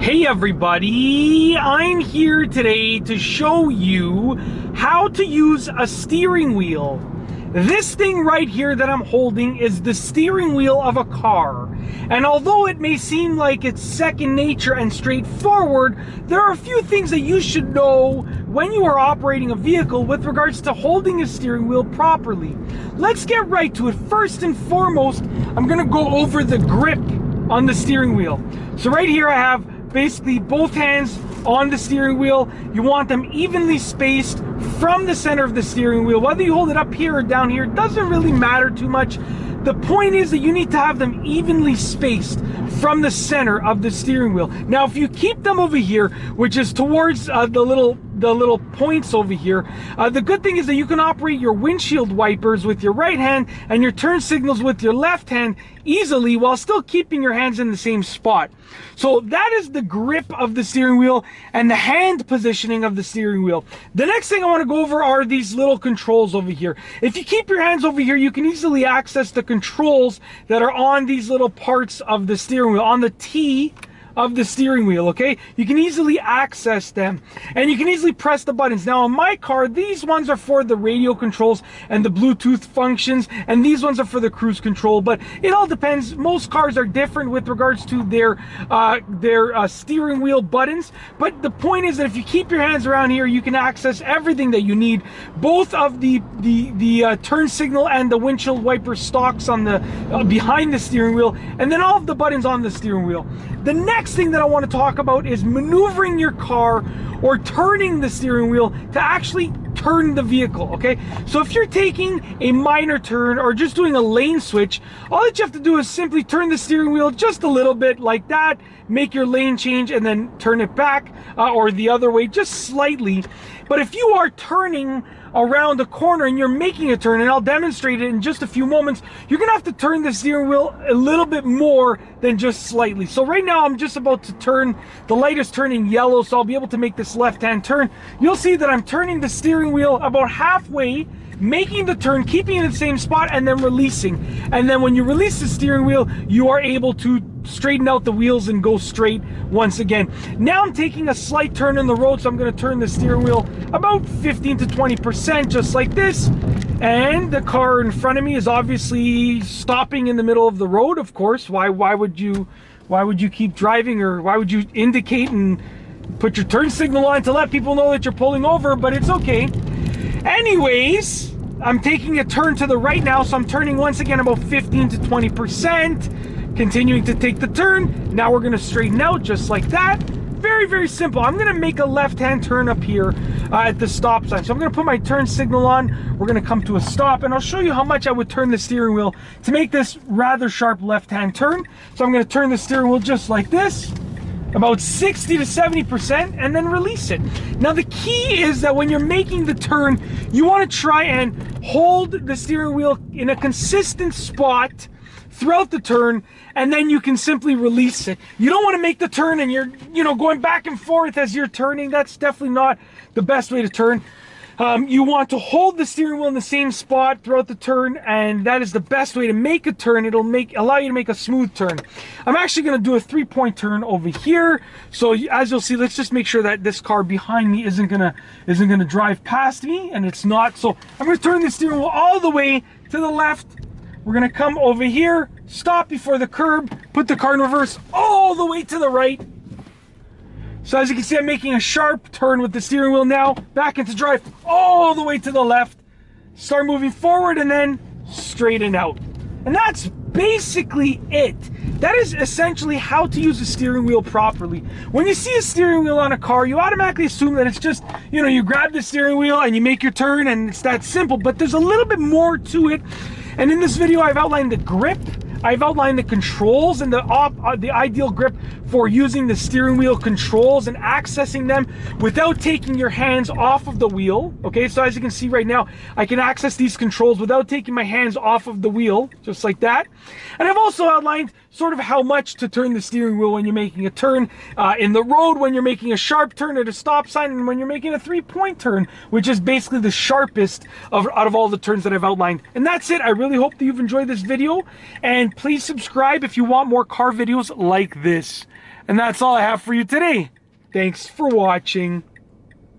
Hey everybody, I'm here today to show you how to use a steering wheel. This thing right here that I'm holding is the steering wheel of a car. And although it may seem like it's second nature and straightforward, there are a few things that you should know when you are operating a vehicle with regards to holding a steering wheel properly. Let's get right to it. First and foremost, I'm going to go over the grip on the steering wheel. So right here I have basically both hands on the steering wheel. You want them evenly spaced from the center of the steering wheel. Whether you hold it up here or down here doesn't really matter too much. The point is that you need to have them evenly spaced from the center of the steering wheel. Now, if you keep them over here, which is towards the little points over here, the good thing is that you can operate your windshield wipers with your right hand and your turn signals with your left hand easily while still keeping your hands in the same spot. So that is the grip of the steering wheel and the hand positioning of the steering wheel. The next thing I want to go over are these little controls over here. If you keep your hands over here, you can easily access the controls that are on these little parts of the steering wheel, on the T of the steering wheel, okay? You can easily access them and you can easily press the buttons. Now on my car, these ones are for the radio controls and the Bluetooth functions, and these ones are for the cruise control, but it all depends. Most cars are different with regards to their steering wheel buttons, but the point is that if you keep your hands around here, you can access everything that you need, both of the turn signal and the windshield wiper stalks on the behind the steering wheel, and then all of the buttons on the steering wheel. The next thing that I want to talk about is maneuvering your car or turning the steering wheel to actually turn the vehicle, okay? So if you're taking a minor turn or just doing a lane switch, all that you have to do is simply turn the steering wheel just a little bit like that, make your lane change, and then turn it back or the other way just slightly. But if you are turning around a corner and you're making a turn, and I'll demonstrate it in just a few moments, you're gonna have to turn the steering wheel a little bit more than just slightly. So right now I'm just about to turn, the light is turning yellow, so I'll be able to make this left-hand turn. You'll see that I'm turning the steering wheel about halfway, making the turn, keeping it in the same spot, and then releasing. And then when you release the steering wheel, you are able to straighten out the wheels and go straight once again. Now I'm taking a slight turn in the road, so I'm going to turn the steering wheel about 15 to 20%, just like this. And the car in front of me is obviously stopping in the middle of the road, of course. Why would you keep driving, or why would you indicate and put your turn signal on to let people know that you're pulling over? But it's okay. Anyways, I'm taking a turn to the right now, so I'm turning once again about 15 to 20%, continuing to take the turn. Now we're going to straighten out just like that. Very, very simple. I'm going to make a left-hand turn up here at the stop sign. So I'm going to put my turn signal on. We're going to come to a stop, and I'll show you how much I would turn the steering wheel to make this rather sharp left-hand turn. So I'm going to turn the steering wheel just like this, about 60 to 70%, and then release it. Now the key is that when you're making the turn, you want to try and hold the steering wheel in a consistent spot throughout the turn, and then you can simply release it. You don't want to make the turn and you're going back and forth as you're turning. That's definitely not the best way to turn. You want to hold the steering wheel in the same spot throughout the turn, and that is the best way to make a turn. It'll allow you to make a smooth turn. I'm actually going to do a 3-point turn over here. So as you'll see, let's just make sure that this car behind me isn't gonna drive past me, and it's not. So I'm going to turn the steering wheel all the way to the left. We're going to come over here, stop before the curb, put the car in reverse all the way to the right. So as you can see, I'm making a sharp turn with the steering wheel now, back into drive all the way to the left. Start moving forward and then straighten out. And that's basically it. That is essentially how to use a steering wheel properly. When you see a steering wheel on a car, you automatically assume that it's just, you grab the steering wheel and you make your turn, and it's that simple. But there's a little bit more to it. And in this video, I've outlined the grip, I've outlined the controls, and the ideal grip for using the steering wheel controls and accessing them without taking your hands off of the wheel. Okay, so as you can see right now, I can access these controls without taking my hands off of the wheel, just like that. And I've also outlined sort of how much to turn the steering wheel when you're making a turn in the road, when you're making a sharp turn at a stop sign, and when you're making a 3-point turn, which is basically the sharpest out of all the turns that I've outlined. And that's it. I really hope that you've enjoyed this video, and please subscribe if you want more car videos like this. And that's all I have for you today. Thanks for watching.